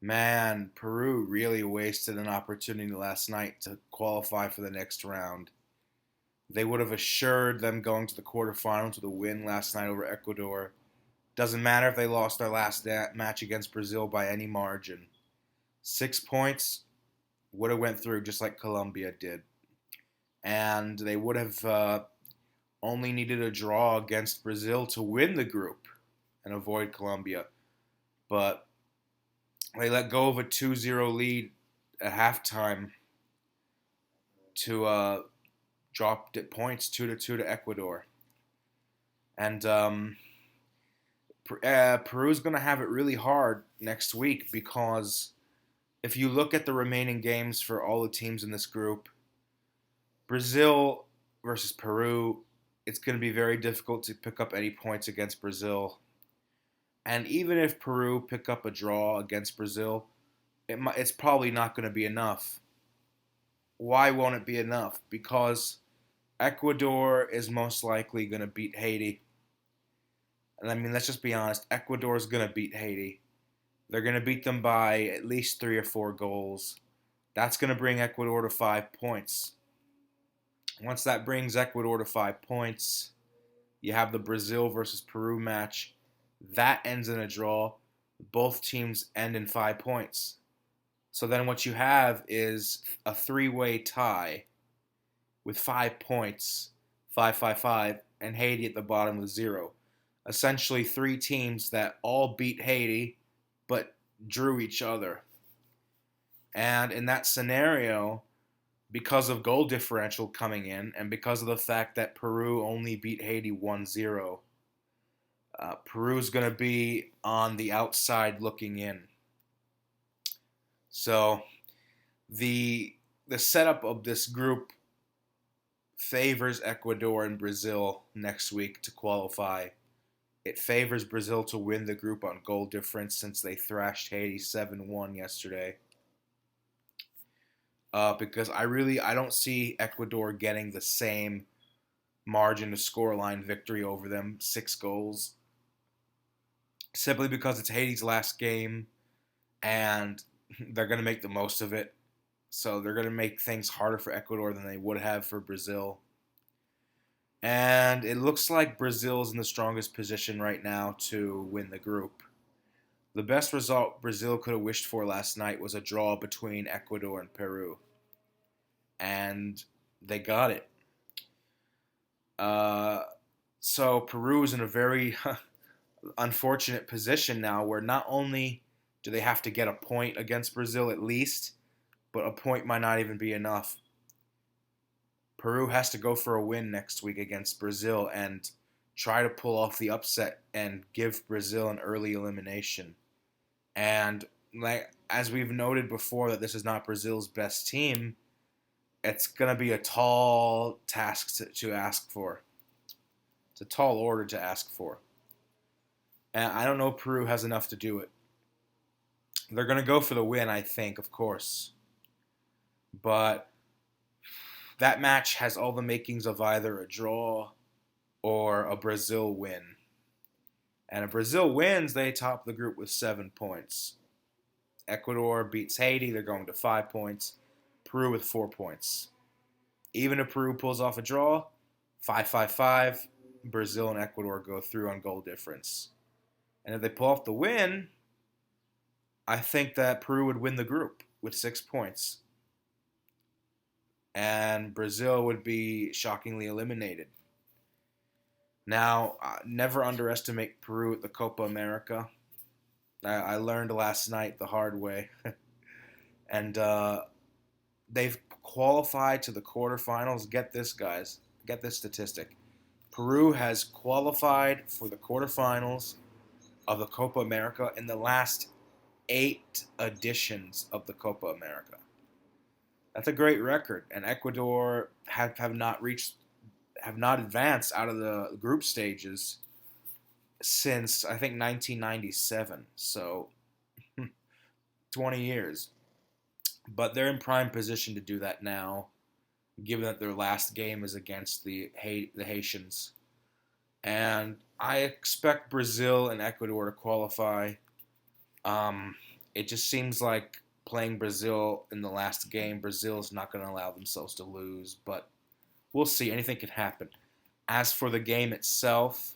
Man, Peru really wasted an opportunity last night to qualify for the next round. They would have assured them going to the quarterfinals with a win last night over Ecuador. Doesn't matter if they lost their last match against Brazil by any margin. 6 points would have went through just like Colombia did, and they would have only needed a draw against Brazil to win the group and avoid Colombia. But they let go of a 2-0 lead at halftime to drop points 2-2 to Ecuador. And Peru's going to have it really hard next week because if you look at the remaining games for all the teams in this group, Brazil versus Peru, it's going to be very difficult to pick up any points against Brazil. And even if Peru pick up a draw against Brazil, it's probably not going to be enough. Why won't it be enough? Because Ecuador is most likely going to beat Haiti. And I mean, let's just be honest. Ecuador is going to beat Haiti. They're going to beat them by at least 3 or 4 goals. That's going to bring Ecuador to 5 points. Once that brings Ecuador to 5 points, you have the Brazil versus Peru match. That ends in a draw. Both teams end in 5 points. So then what you have is a three-way tie with 5 points, 5-5-5, and Haiti at the bottom with 0. Essentially 3 teams that all beat Haiti but drew each other. And in that scenario, because of goal differential coming in and because of the fact that Peru only beat Haiti 1-0, Peru's going to be on the outside looking in. So the setup of this group favors Ecuador and Brazil next week to qualify. It favors Brazil to win the group on goal difference since they thrashed Haiti 7-1 yesterday. Because I don't see Ecuador getting the same margin to scoreline victory over them, 6 goals. Simply because it's Haiti's last game and they're going to make the most of it. So they're going to make things harder for Ecuador than they would have for Brazil. And it looks like Brazil's in the strongest position right now to win the group. The best result Brazil could have wished for last night was a draw between Ecuador and Peru. And they got it. So Peru is in a very unfortunate position now where not only do they have to get a point against Brazil at least, but a point might not even be enough. Peru has to go for a win next week against Brazil and try to pull off the upset and give Brazil an early elimination. And as we've noted before that this is not Brazil's best team, it's going to be a tall task to ask for. It's a tall order to ask for. And I don't know if Peru has enough to do it. They're going to go for the win, I think, of course. But that match has all the makings of either a draw or a Brazil win. And if Brazil wins, they top the group with 7 points. Ecuador beats Haiti, they're going to 5 points. Peru with 4 points. Even if Peru pulls off a draw, 5-5-5, Brazil and Ecuador go through on goal difference. And if they pull off the win, I think that Peru would win the group with 6 points. And Brazil would be shockingly eliminated. Now, never underestimate Peru at the Copa America. I learned last night the hard way. And they've qualified to the quarterfinals. Get this, guys. Get this statistic. Peru has qualified for the quarterfinals of the Copa America in the last 8 editions of the Copa America. That's a great record, and Ecuador have not advanced out of the group stages since I think 1997. So 20 years. But they're in prime position to do that now, given that their last game is against the Haitians. And I expect Brazil and Ecuador to qualify. it just seems like playing Brazil in the last game, Brazil is not going to allow themselves to lose, but we'll see. Anything can happen. As for the game itself,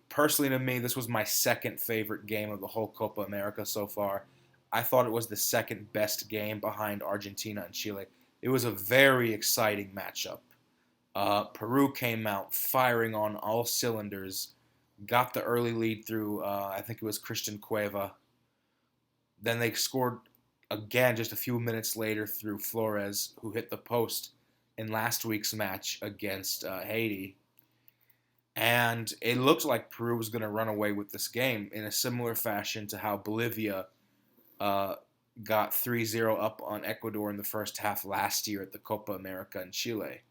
personally to me, this was my second favorite game of the whole Copa America so far. I thought it was the second best game behind Argentina and Chile. It was a very exciting matchup. Peru came out firing on all cylinders, got the early lead through, I think it was Christian Cueva. Then they scored again just a few minutes later through Flores, who hit the post in last week's match against Haiti. And it looked like Peru was going to run away with this game in a similar fashion to how Bolivia uh, got 3-0 up on Ecuador in the first half last year at the Copa America in Chile.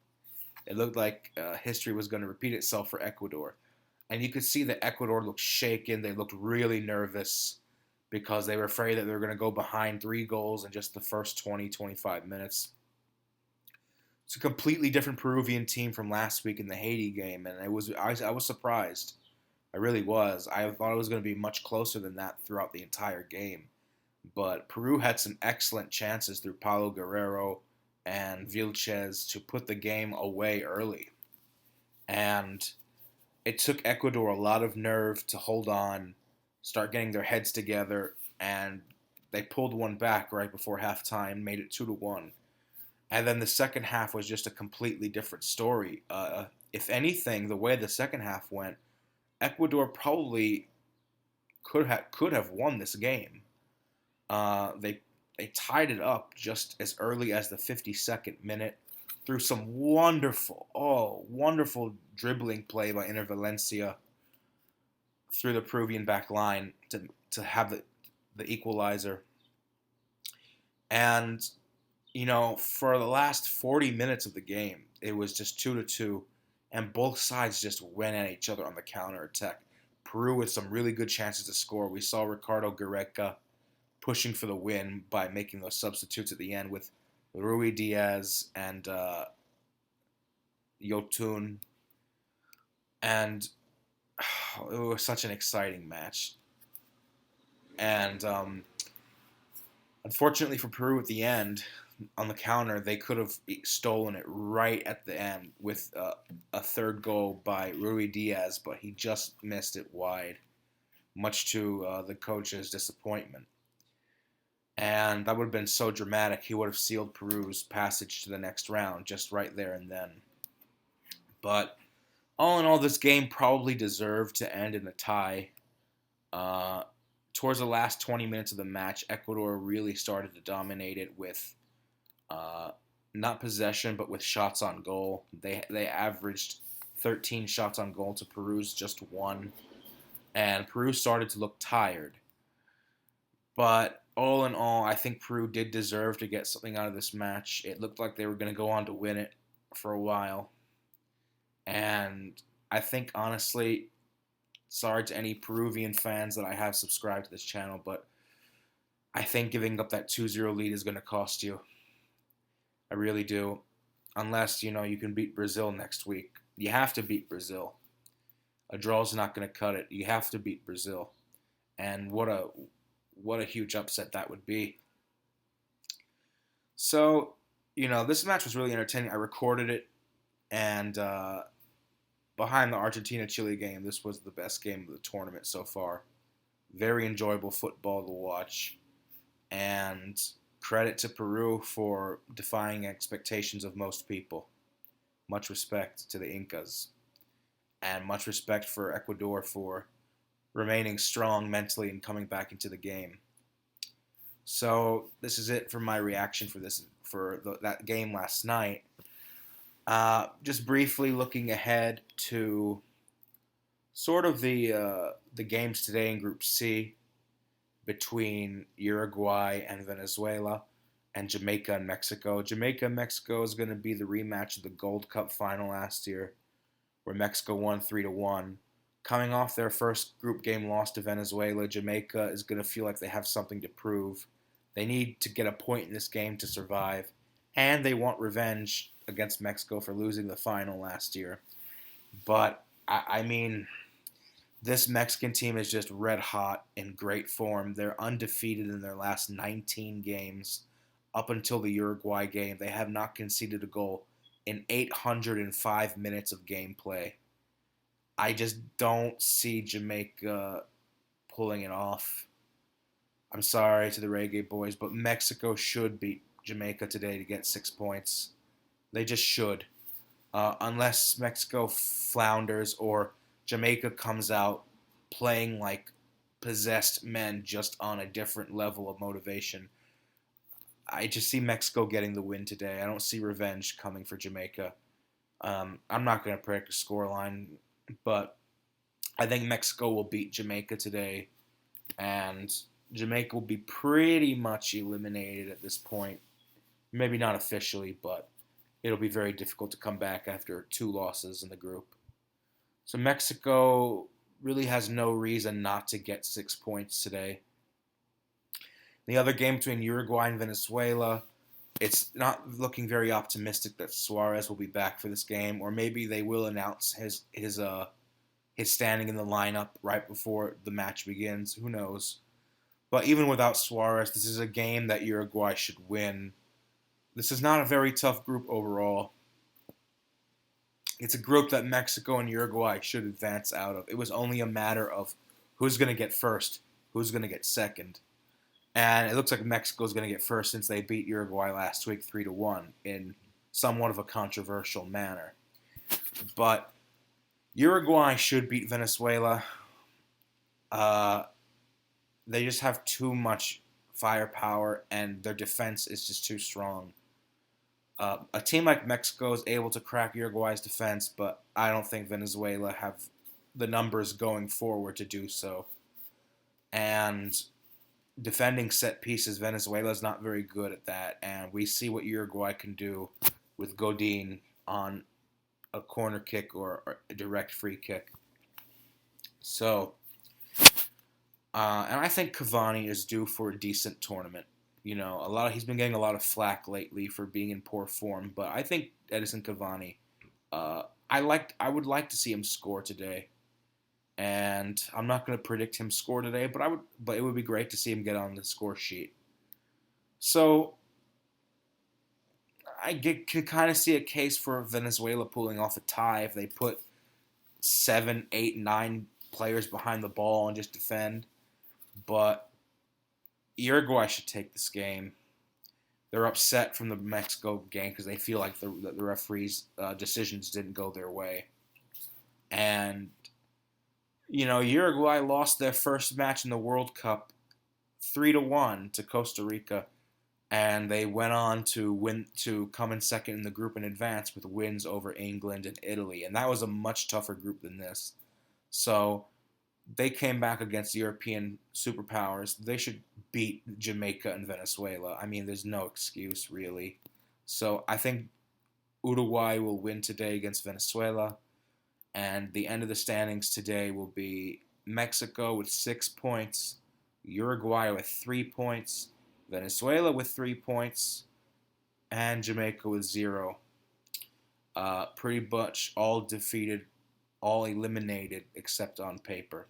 It looked like history was going to repeat itself for Ecuador. And you could see that Ecuador looked shaken. They looked really nervous because they were afraid that they were going to go behind 3 goals in just the first 20, 25 minutes. It's a completely different Peruvian team from last week in the Haiti game, and I was surprised. I really was. I thought it was going to be much closer than that throughout the entire game. But Peru had some excellent chances through Paulo Guerrero and Vilches to put the game away early. And it took Ecuador a lot of nerve to hold on, start getting their heads together, and they pulled one back right before halftime, made it 2-1. And then the second half was just a completely different story. If anything, the way the second half went, Ecuador probably could have won this game. They tied it up just as early as the 52nd minute through some wonderful dribbling play by Inter Valencia through the Peruvian back line to have the equalizer. And for the last 40 minutes of the game, it was just 2-2, and both sides just went at each other on the counterattack. Peru with some really good chances to score. We saw Ricardo Gareca pushing for the win by making those substitutes at the end with Rui Diaz and Yotun. And it was such an exciting match. And unfortunately for Peru at the end, on the counter, they could have stolen it right at the end with a third goal by Rui Diaz, but he just missed it wide, much to the coach's disappointment. And that would have been so dramatic. He would have sealed Peru's passage to the next round just right there and then. But all in all, this game probably deserved to end in a tie. Towards the last 20 minutes of the match, Ecuador really started to dominate it with not possession, but with shots on goal. They averaged 13 shots on goal to Peru's just 1. And Peru started to look tired. But all in all, I think Peru did deserve to get something out of this match. It looked like they were going to go on to win it for a while. And I think, honestly, sorry to any Peruvian fans that I have subscribed to this channel, but I think giving up that 2-0 lead is going to cost you. I really do. Unless, you can beat Brazil next week. You have to beat Brazil. A draw's not going to cut it. You have to beat Brazil. And what a huge upset that would be. So, this match was really entertaining. I recorded it, and behind the Argentina-Chile game, this was the best game of the tournament so far. Very enjoyable football to watch. And credit to Peru for defying expectations of most people. Much respect to the Incas. And much respect for Ecuador for remaining strong mentally and coming back into the game. So this is it for my reaction for that game last night. Just briefly looking ahead to sort of the games today in Group C between Uruguay and Venezuela and Jamaica and Mexico. Jamaica and Mexico is going to be the rematch of the Gold Cup final last year, where Mexico won 3-1. Coming off their first group game loss to Venezuela, Jamaica is going to feel like they have something to prove. They need to get a point in this game to survive, and they want revenge against Mexico for losing the final last year. But, I mean, This Mexican team is just red hot in great form. They're undefeated in their last 19 games up until the Uruguay game. They have not conceded a goal in 805 minutes of gameplay. I just don't see Jamaica pulling it off. I'm sorry to the Reggae boys, but Mexico should beat Jamaica today to get 6 points. They just should. Unless Mexico flounders or Jamaica comes out playing like possessed men just on a different level of motivation. I just see Mexico getting the win today. I don't see revenge coming for Jamaica. I'm not going to predict a scoreline, but I think Mexico will beat Jamaica today, and Jamaica will be pretty much eliminated at this point. Maybe not officially, but it'll be very difficult to come back after 2 losses in the group. So Mexico really has no reason not to get 6 points today. The other game between Uruguay and Venezuela, it's not looking very optimistic that Suarez will be back for this game, or maybe they will announce his standing in the lineup right before the match begins. Who knows? But even without Suarez, this is a game that Uruguay should win. This is not a very tough group overall. It's a group that Mexico and Uruguay should advance out of. It was only a matter of who's going to get first, who's going to get second. And it looks like Mexico's going to get first since they beat Uruguay last week 3-1 in somewhat of a controversial manner. But Uruguay should beat Venezuela. They just have too much firepower, and their defense is just too strong. A team like Mexico is able to crack Uruguay's defense, but I don't think Venezuela have the numbers going forward to do so. And defending set pieces, Venezuela is not very good at that, and we see what Uruguay can do with Godin on a corner kick or a direct free kick. So, and I think Cavani is due for a decent tournament. You know, he's been getting a lot of flack lately for being in poor form, but I think Edison Cavani, I would like to see him score today, and I'm not going to predict him score today, but it would be great to see him get on the score sheet. So can kind of see a case for Venezuela pulling off a tie if they put 7, 8, 9 players behind the ball and just defend, but Uruguay should take this game. They're upset from the Mexico game because they feel like the referees' decisions didn't go their way. And, you know, Uruguay lost their first match in the World Cup 3-1 to Costa Rica, and they went on to come in second in the group and advance with wins over England and Italy. And that was a much tougher group than this. So they came back against European superpowers. They should beat Jamaica and Venezuela. I mean, there's no excuse, really. So I think Uruguay will win today against Venezuela. And the end of the standings today will be Mexico with 6 points, Uruguay with 3 points, Venezuela with 3 points, and Jamaica with 0. Pretty much all defeated, all eliminated, except on paper.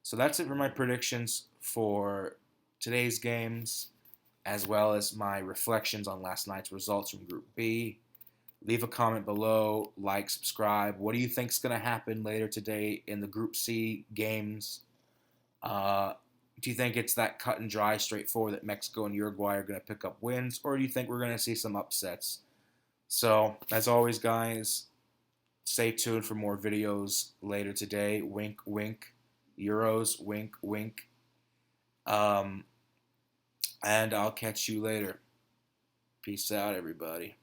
So that's it for my predictions for today's games, as well as my reflections on last night's results from Group B. Leave a comment below, like, subscribe. What do you think is going to happen later today in the Group C games? Do you think it's that cut and dry, straightforward that Mexico and Uruguay are going to pick up wins, or do you think we're going to see some upsets? So, as always, guys, stay tuned for more videos later today. Wink, wink. Euros, wink, wink. And I'll catch you later. Peace out, everybody.